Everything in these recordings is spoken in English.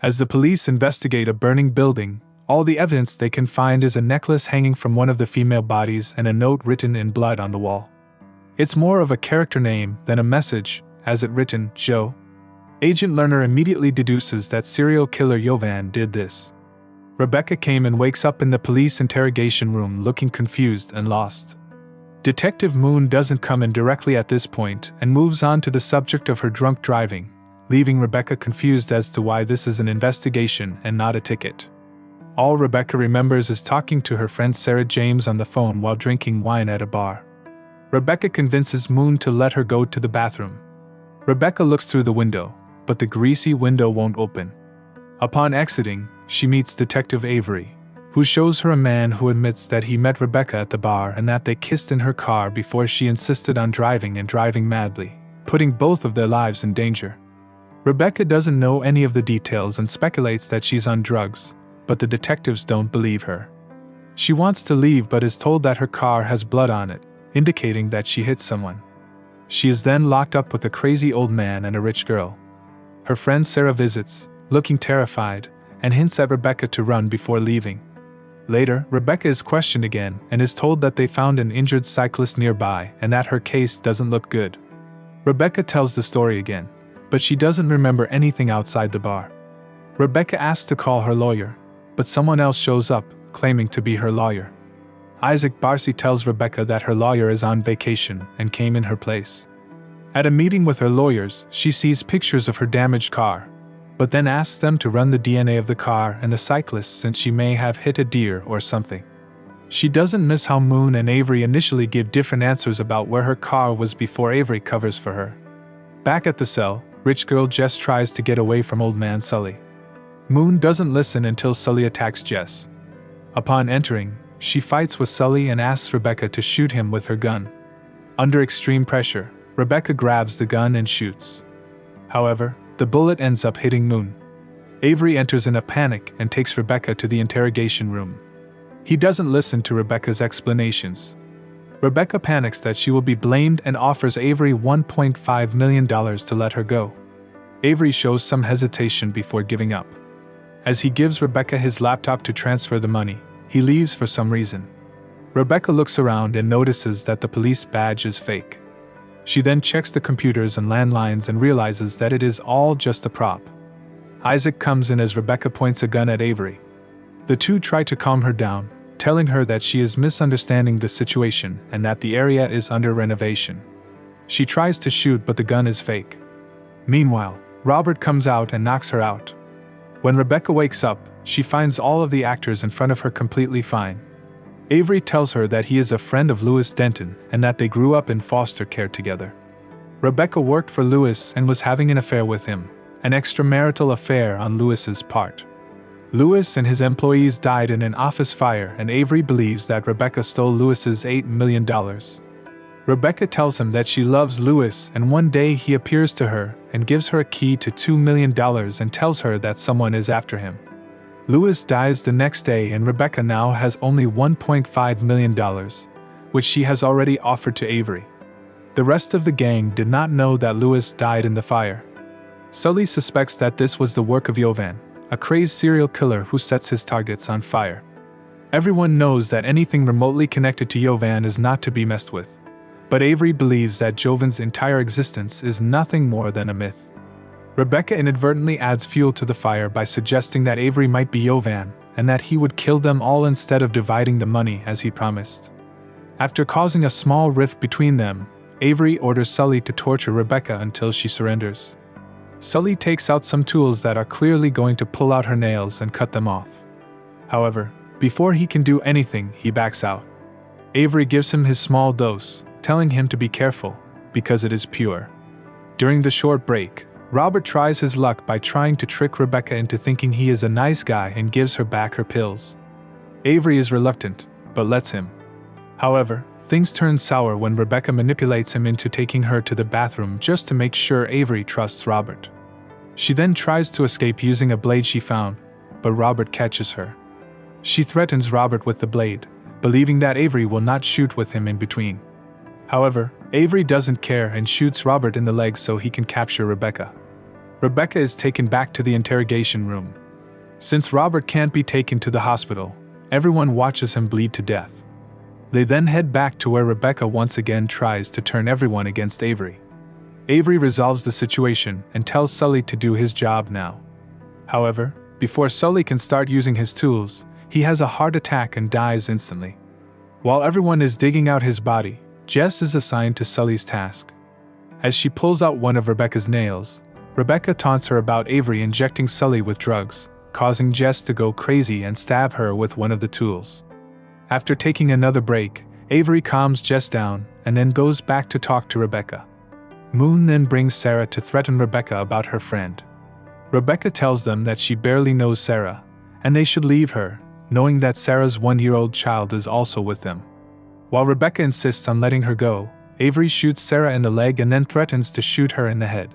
As the police investigate a burning building, all the evidence they can find is a necklace hanging from one of the female bodies and a note written in blood on the wall. It's more of a character name than a message, as it written, Joe. Agent Lerner immediately deduces that serial killer Jovan did this. Rebecca came and wakes up in the police interrogation room looking confused and lost. Detective Moon doesn't come in directly at this point and moves on to the subject of her drunk driving, leaving Rebecca confused as to why this is an investigation and not a ticket. All Rebecca remembers is talking to her friend Sarah James on the phone while drinking wine at a bar. Rebecca convinces Moon to let her go to the bathroom. Rebecca looks through the window, but the greasy window won't open. Upon exiting, she meets Detective Avery, who shows her a man who admits that he met Rebecca at the bar and that they kissed in her car before she insisted on driving and driving madly, putting both of their lives in danger. Rebecca doesn't know any of the details and speculates that she's on drugs, but the detectives don't believe her. She wants to leave but is told that her car has blood on it, indicating that she hit someone. She is then locked up with a crazy old man and a rich girl. Her friend Sarah visits, looking terrified, and hints at Rebecca to run before leaving. Later, Rebecca is questioned again and is told that they found an injured cyclist nearby and that her case doesn't look good. Rebecca tells the story again, but she doesn't remember anything outside the bar. Rebecca asks to call her lawyer, but someone else shows up, claiming to be her lawyer. Isaac Barcy tells Rebecca that her lawyer is on vacation and came in her place. At a meeting with her lawyers, she sees pictures of her damaged car, but then asks them to run the DNA of the car and the cyclist since she may have hit a deer or something. She doesn't miss how Moon and Avery initially give different answers about where her car was before Avery covers for her. Back at the cell, rich girl Jess tries to get away from old man Sully. Moon doesn't listen until Sully attacks Jess. Upon entering, she fights with Sully and asks Rebecca to shoot him with her gun. Under extreme pressure, Rebecca grabs the gun and shoots. However, the bullet ends up hitting Moon. Avery enters in a panic and takes Rebecca to the interrogation room. He doesn't listen to Rebecca's explanations. Rebecca panics that she will be blamed and offers Avery $1.5 million to let her go. Avery shows some hesitation before giving up. As he gives Rebecca his laptop to transfer the money, he leaves for some reason. Rebecca looks around and notices that the police badge is fake. She then checks the computers and landlines and realizes that it is all just a prop. Isaac comes in as Rebecca points a gun at Avery. The two try to calm her down, telling her that she is misunderstanding the situation and that the area is under renovation. She tries to shoot but the gun is fake. Meanwhile, Robert comes out and knocks her out. When Rebecca wakes up, she finds all of the actors in front of her completely fine. Avery tells her that he is a friend of Lewis Denton and that they grew up in foster care together. Rebecca worked for Lewis and was having an affair with him, an extramarital affair on Lewis's part. Lewis and his employees died in an office fire and Avery believes that Rebecca stole Lewis's $8 million. Rebecca tells him that she loves Lewis and one day he appears to her and gives her a key to $2 million and tells her that someone is after him. Lewis dies the next day and Rebecca now has only $1.5 million, which she has already offered to Avery. The rest of the gang did not know that Lewis died in the fire. Sully suspects that this was the work of Jovan, a crazed serial killer who sets his targets on fire. Everyone knows that anything remotely connected to Jovan is not to be messed with, but Avery believes that Jovan's entire existence is nothing more than a myth. Rebecca inadvertently adds fuel to the fire by suggesting that Avery might be Jovan and that he would kill them all instead of dividing the money as he promised. After causing a small rift between them, Avery orders Sully to torture Rebecca until she surrenders. Sully takes out some tools that are clearly going to pull out her nails and cut them off. However, before he can do anything, he backs out. Avery gives him his small dose, telling him to be careful, because it is pure. During the short break, Robert tries his luck by trying to trick Rebecca into thinking he is a nice guy and gives her back her pills. Avery is reluctant, but lets him. However, things turn sour when Rebecca manipulates him into taking her to the bathroom just to make sure Avery trusts Robert. She then tries to escape using a blade she found, but Robert catches her. She threatens Robert with the blade, believing that Avery will not shoot with him in between. However, Avery doesn't care and shoots Robert in the leg so he can capture Rebecca. Rebecca is taken back to the interrogation room. Since Robert can't be taken to the hospital, everyone watches him bleed to death. They then head back to where Rebecca once again tries to turn everyone against Avery. Avery resolves the situation and tells Sully to do his job now. However, before Sully can start using his tools, he has a heart attack and dies instantly. While everyone is digging out his body, Jess is assigned to Sully's task. As she pulls out one of Rebecca's nails, Rebecca taunts her about Avery injecting Sully with drugs, causing Jess to go crazy and stab her with one of the tools. After taking another break, Avery calms Jess down and then goes back to talk to Rebecca. Moon then brings Sarah to threaten Rebecca about her friend. Rebecca tells them that she barely knows Sarah, and they should leave her, knowing that Sarah's 1-year-old child is also with them. While Rebecca insists on letting her go, Avery shoots Sarah in the leg and then threatens to shoot her in the head.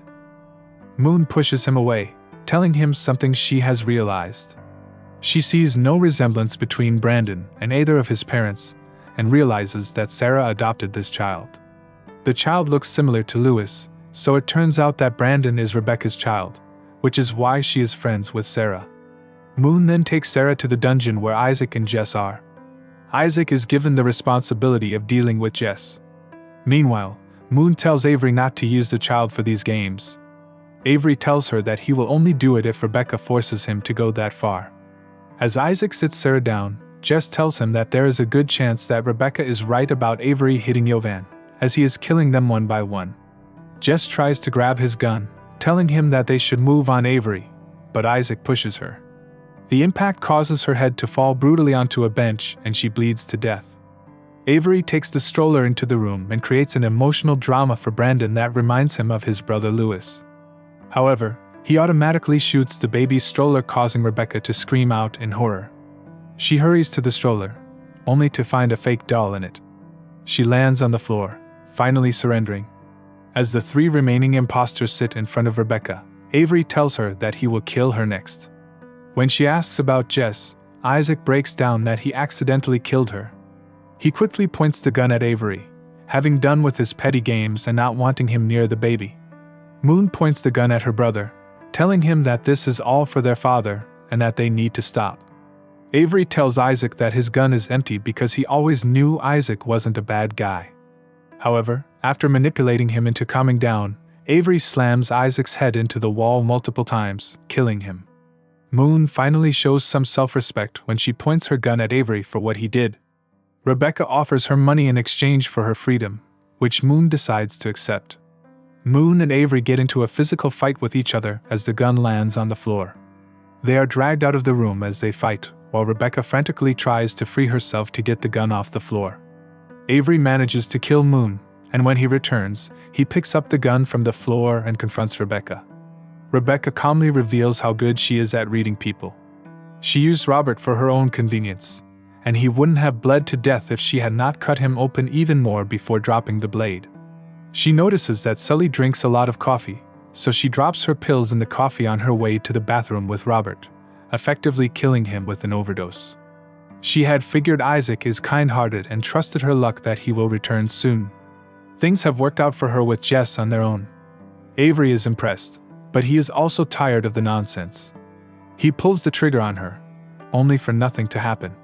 Moon pushes him away, telling him something she has realized. She sees no resemblance between Brandon and either of his parents, and realizes that Sarah adopted this child. The child looks similar to Lewis, so it turns out that Brandon is Rebecca's child, which is why she is friends with Sarah. Moon then takes Sarah to the dungeon where Isaac and Jess are. Isaac is given the responsibility of dealing with Jess. Meanwhile, Moon tells Avery not to use the child for these games. Avery tells her that he will only do it if Rebecca forces him to go that far. As Isaac sits Sarah down, Jess tells him that there is a good chance that Rebecca is right about Avery hitting Jovan, as he is killing them one by one. Jess tries to grab his gun, telling him that they should move on Avery, but Isaac pushes her. The impact causes her head to fall brutally onto a bench and she bleeds to death. Avery takes the stroller into the room and creates an emotional drama for Brandon that reminds him of his brother Lewis. However, he automatically shoots the baby stroller, causing Rebecca to scream out in horror. She hurries to the stroller, only to find a fake doll in it. She lands on the floor, finally surrendering. As the 3 remaining imposters sit in front of Rebecca, Avery tells her that he will kill her next. When she asks about Jess, Isaac breaks down that he accidentally killed her. He quickly points the gun at Avery, having done with his petty games and not wanting him near the baby. Moon points the gun at her brother, telling him that this is all for their father and that they need to stop. Avery tells Isaac that his gun is empty because he always knew Isaac wasn't a bad guy. However, after manipulating him into calming down, Avery slams Isaac's head into the wall multiple times, killing him. Moon finally shows some self-respect when she points her gun at Avery for what he did. Rebecca offers her money in exchange for her freedom, which Moon decides to accept. Moon and Avery get into a physical fight with each other as the gun lands on the floor. They are dragged out of the room as they fight, while Rebecca frantically tries to free herself to get the gun off the floor. Avery manages to kill Moon, and when he returns, he picks up the gun from the floor and confronts Rebecca. Rebecca calmly reveals how good she is at reading people. She used Robert for her own convenience, and he wouldn't have bled to death if she had not cut him open even more before dropping the blade. She notices that Sully drinks a lot of coffee, so she drops her pills in the coffee on her way to the bathroom with Robert, effectively killing him with an overdose. She had figured Isaac is kind-hearted and trusted her luck that he will return soon. Things have worked out for her with Jess on their own. Avery is impressed, but he is also tired of the nonsense. He pulls the trigger on her, only for nothing to happen.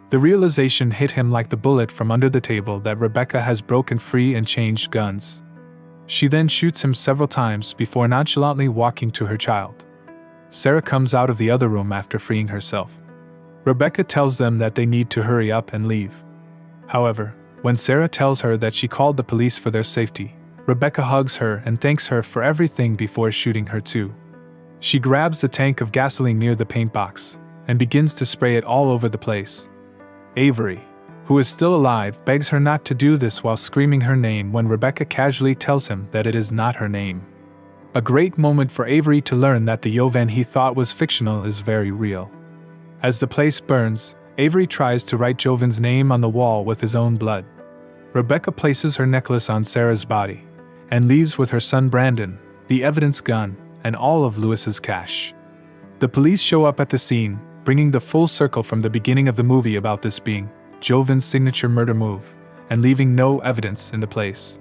The realization hit him like the bullet from under the table that Rebecca has broken free and changed guns. She then shoots him several times before nonchalantly walking to her child. Sarah comes out of the other room after freeing herself. Rebecca tells them that they need to hurry up and leave. However, when Sarah tells her that she called the police for their safety, Rebecca hugs her and thanks her for everything before shooting her too. She grabs the tank of gasoline near the paint box and begins to spray it all over the place. Avery, who is still alive, begs her not to do this while screaming her name when Rebecca casually tells him that it is not her name. A great moment for Avery to learn that the Jovan he thought was fictional is very real. As the place burns, Avery tries to write Jovan's name on the wall with his own blood. Rebecca places her necklace on Sarah's body and leaves with her son Brandon, the evidence gun, and all of Lewis's cash. The police show up at the scene, bringing the full circle from the beginning of the movie about this being Jovan's signature murder move, and leaving no evidence in the place.